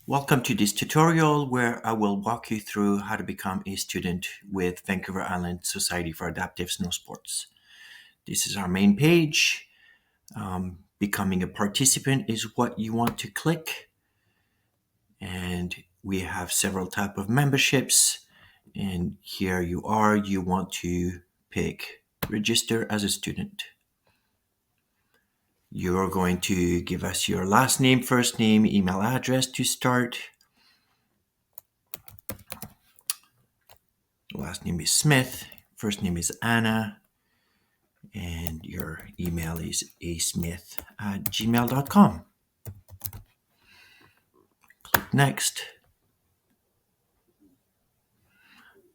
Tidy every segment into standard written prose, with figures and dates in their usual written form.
Welcome to this tutorial where I will walk you through how to become a student with Vancouver Island Society for Adaptive Snow Sports. This is our main page. Becoming a participant is what you want to click, and we have several type of memberships, and here you are. You want to pick register as a student. You're going to give us your last name, first name, email address to start. Last name is Smith, first name is Anna, and your email is asmith@gmail.com. Click next.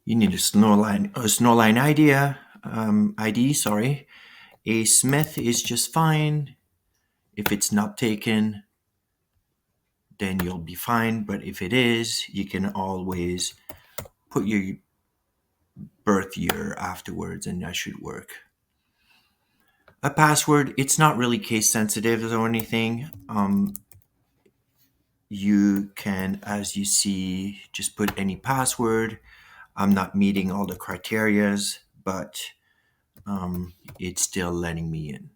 You need a Snowline ID. A Smith is just fine. If it's not taken, then you'll be fine. But if it is, you can always put your birth year afterwards, and that should work. A password, it's not really case sensitive or anything. You can, as you see, just put any password. I'm not meeting all the criterias, but it's still letting me in.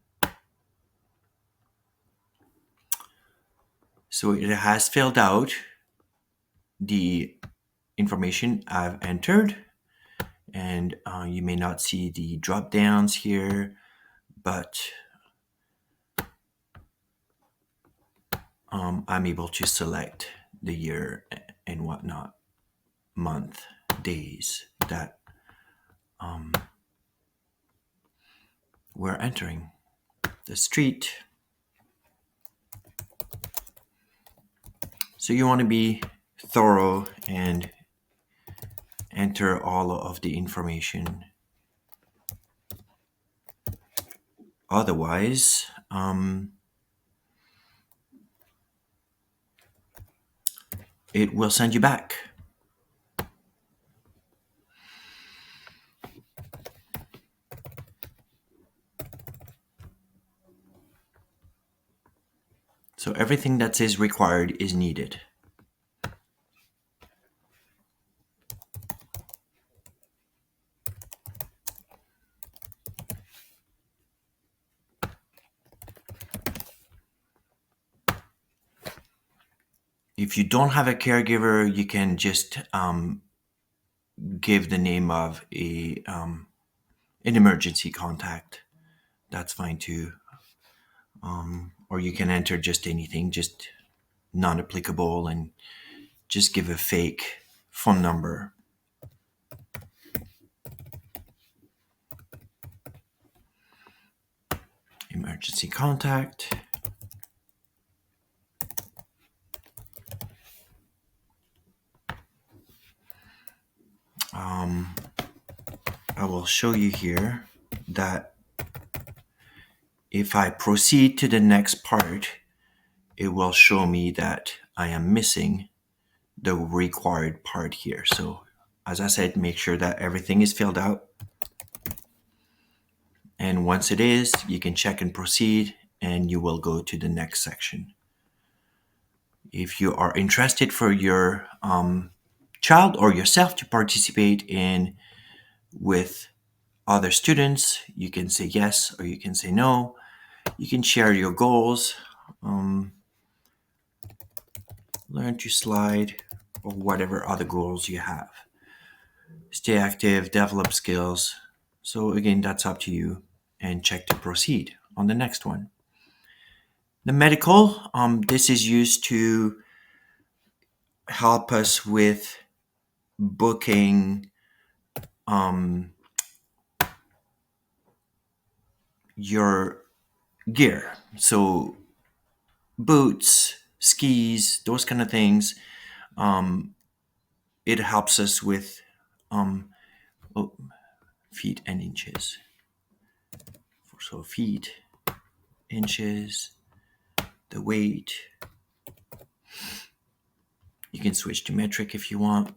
So it has filled out the information I've entered, and you may not see the drop downs here, but I'm able to select the year and whatnot, month, days that we're entering. The street. So you want to be thorough and enter all of the information. Otherwise, it will send you back. So everything that says required is needed. If you don't have a caregiver, you can just give the name of an emergency contact. That's fine too. Or you can enter just anything, just non-applicable, and just give a fake phone number. Emergency contact. I will show you here that if I proceed to the next part, it will show me that I am missing the required part here. So as I said, make sure that everything is filled out. And once it is, you can check and proceed, and you will go to the next section. If you are interested for your child or yourself to participate in with other students, you can say yes or you can say no. You can share your goals, learn to slide, or whatever other goals you have. Stay active, develop skills. So again, that's up to you, and check to proceed on the next one. The medical, this is used to help us with booking your gear. So boots, skis, those kind of things. It helps us with feet and inches. So feet, inches, the weight. You can switch to metric if you want.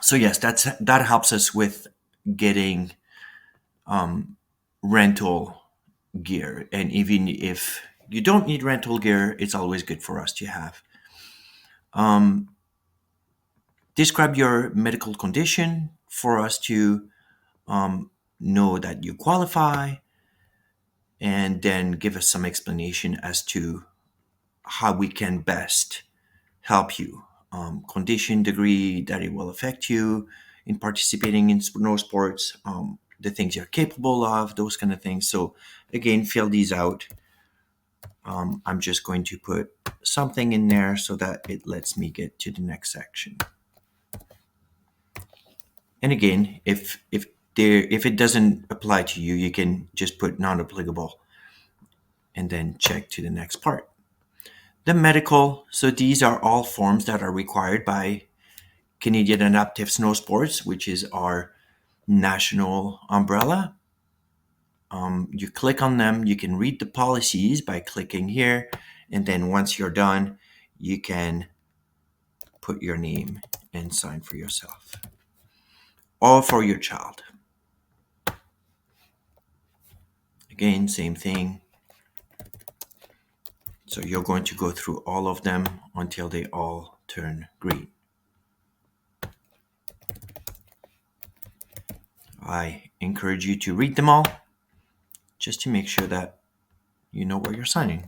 So yes, that helps us with getting rental gear. And even if you don't need rental gear, it's always good for us to have. Um, Describe your medical condition for us to know that you qualify, and then give us some explanation as to how we can best help you. Condition, degree that it will affect you in participating in snow sports, the things you're capable of, those kind of things. So, again, fill these out. I'm just going to put something in there so that it lets me get to the next section. And again, if it doesn't apply to you, you can just put non-applicable and then check to the next part. The medical, so these are all forms that are required by Canadian Adaptive Snow Sports, which is our national umbrella. You click on them, you can read the policies by clicking here, and then once you're done, you can put your name and sign for yourself or for your child. Again, same thing. So you're going to go through all of them until they all turn green. I encourage you to read them all just to make sure that you know what you're signing.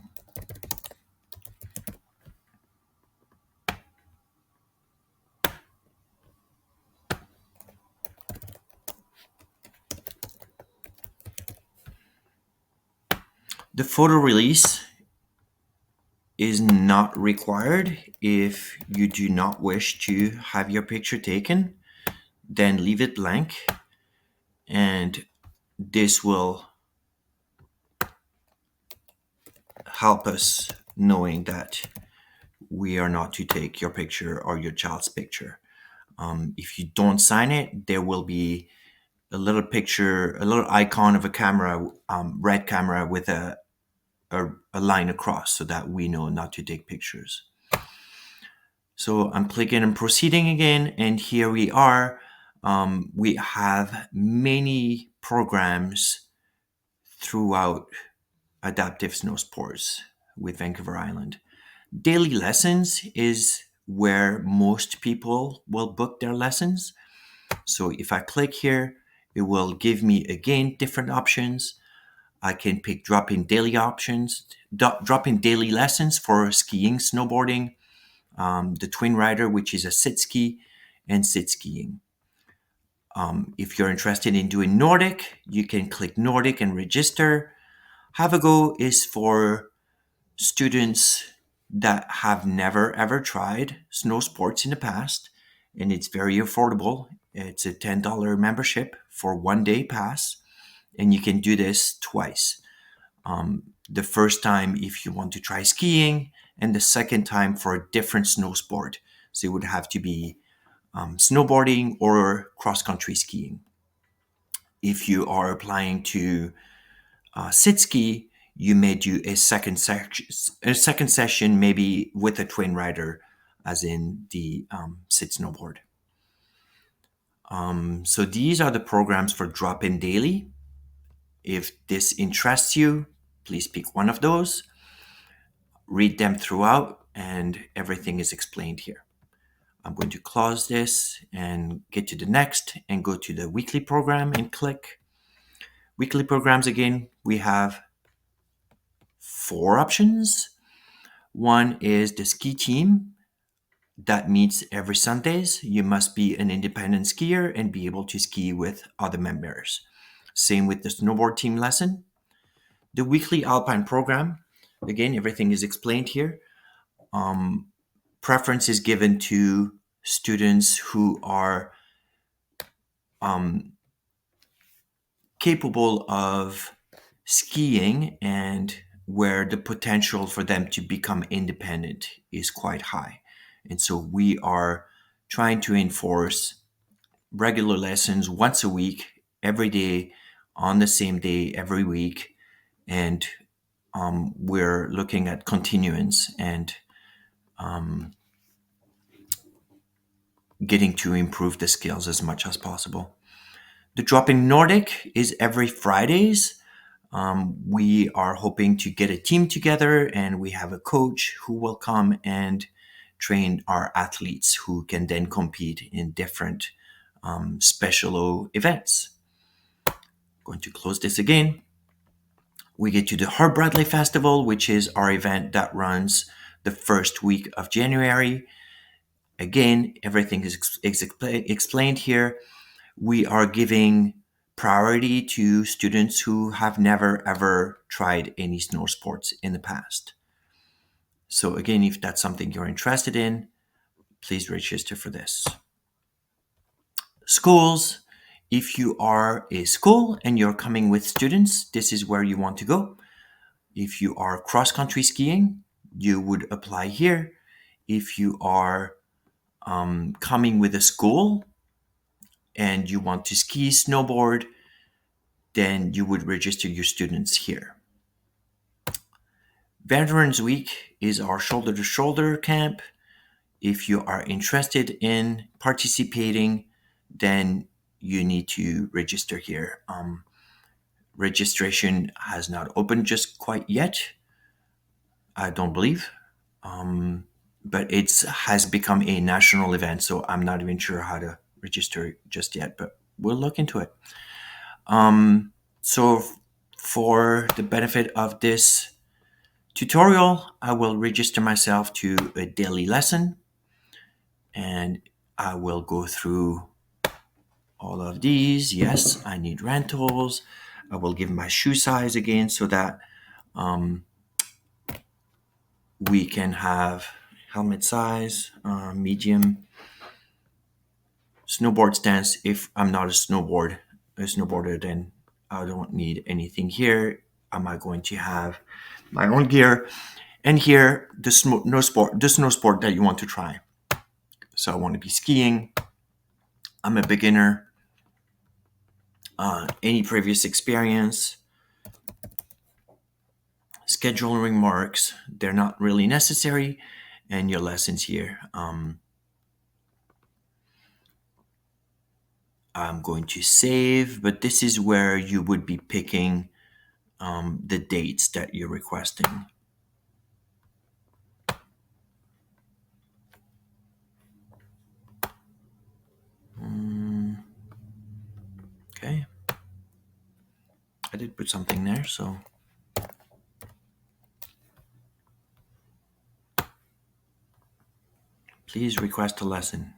The photo release is not required. If you do not wish to have your picture taken, then leave it blank, and this will help us knowing that we are not to take your picture or your child's picture. If you don't sign it, there will be a little picture, a little icon of a camera, red camera with a line across so that we know not to take pictures. So I'm clicking and proceeding again, and here we are. We have many programs throughout adaptive snow sports with Vancouver Island. Daily lessons is where most people will book their lessons. So if I click here, it will give me again different options. I can pick drop-in daily options, drop-in daily lessons for skiing, snowboarding, the Twin Rider, which is a sit ski, and sit skiing. If you're interested in doing Nordic, you can click Nordic and register. Have a Go is for students that have never ever tried snow sports in the past, and it's very affordable. It's a $10 membership for 1 day pass, and you can do this twice. The first time if you want to try skiing, and the second time for a different snow sport. So it would have to be snowboarding or cross-country skiing. If you are applying to sit ski, you may do a second session, maybe with a twin rider, as in the sit snowboard. So these are the programs for drop-in daily. If this interests you, please pick one of those. Read them throughout, and everything is explained here. I'm going to close this and get to the next and go to the weekly program and click. Weekly programs, again, we have 4 options. One is the ski team that meets every Sundays. You must be an independent skier and be able to ski with other members. Same with the snowboard team lesson. The weekly alpine program, again, everything is explained here. Preference is given to students who are capable of skiing and where the potential for them to become independent is quite high. And so we are trying to enforce regular lessons once a week, every day, on the same day, every week. And we're looking at continuance and getting to improve the skills as much as possible. The Drop-in Nordic is every Fridays. We are hoping to get a team together, and we have a coach who will come and train our athletes who can then compete in different special events. Going to close this again. We get to the Herb Bradley Festival, which is our event that runs the first week of January. Again, everything is explained here. We are giving priority to students who have never ever tried any snow sports in the past. So again, if that's something you're interested in, please register for this. Schools, if you are a school and you're coming with students, this is where you want to go. If you are cross-country skiing, you would apply here. If you are coming with a school and you want to ski, snowboard, then you would register your students here. Veterans Week is our shoulder-to-shoulder camp. If you are interested in participating, then you need to register here. Registration has not opened just quite yet, I don't believe. But it has become a national event, so I'm not even sure how to register just yet, but we'll look into it. So for the benefit of this tutorial, I will register myself to a daily lesson, and I will go through all of these. Yes, I need rentals. I will give my shoe size again so that we can have helmet size, medium, snowboard stance. If I'm not a snowboarder, then I don't need anything here. Am I going to have my own gear? And here, the snow sport that you want to try. So I want to be skiing. I'm a beginner. Any previous experience. Scheduling marks, they're not really necessary. And your lessons here. I'm going to save, but this is where you would be picking the dates that you're requesting. Okay. I did put something there, so. Please request a lesson.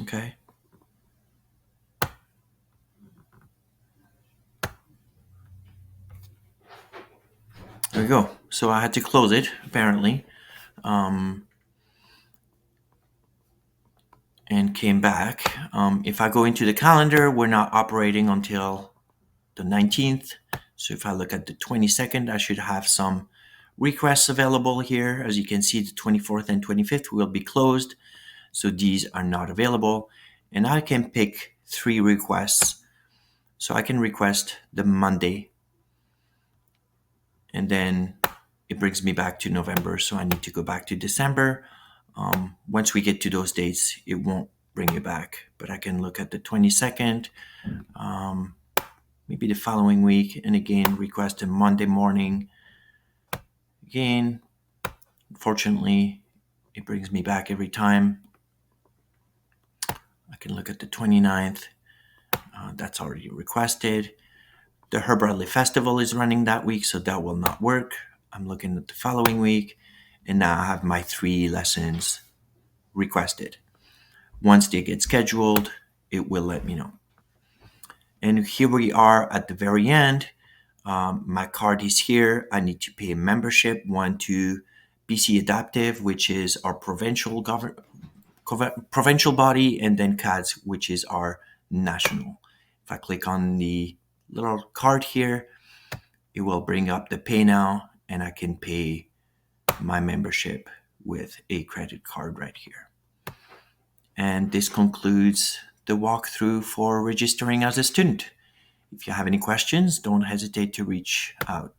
Okay. There we go. So I had to close it, apparently, and came back. If I go into the calendar, we're not operating until the 19th. So if I look at the 22nd, I should have some requests available here. As you can see, the 24th and 25th will be closed. So these are not available. And I can pick 3 requests. So I can request the Monday. And then it brings me back to November. So I need to go back to December. Once we get to those dates, it won't bring you back. But I can look at the 22nd, maybe the following week, and again, request a Monday morning. Again, unfortunately, it brings me back every time. I can look at the 29th. That's already requested. The Herb Bradley Festival is running that week, so that will not work. I'm looking at the following week, and now I have my 3 lessons requested. Once they get scheduled, it will let me know. And here we are at the very end. My card is here. I need to pay a membership, one to BC Adaptive, which is our provincial body, and then CADS, which is our national. If I click on the little card here, it will bring up the pay now, and I can pay my membership with a credit card right here. And this concludes the walkthrough for registering as a student. If you have any questions, don't hesitate to reach out to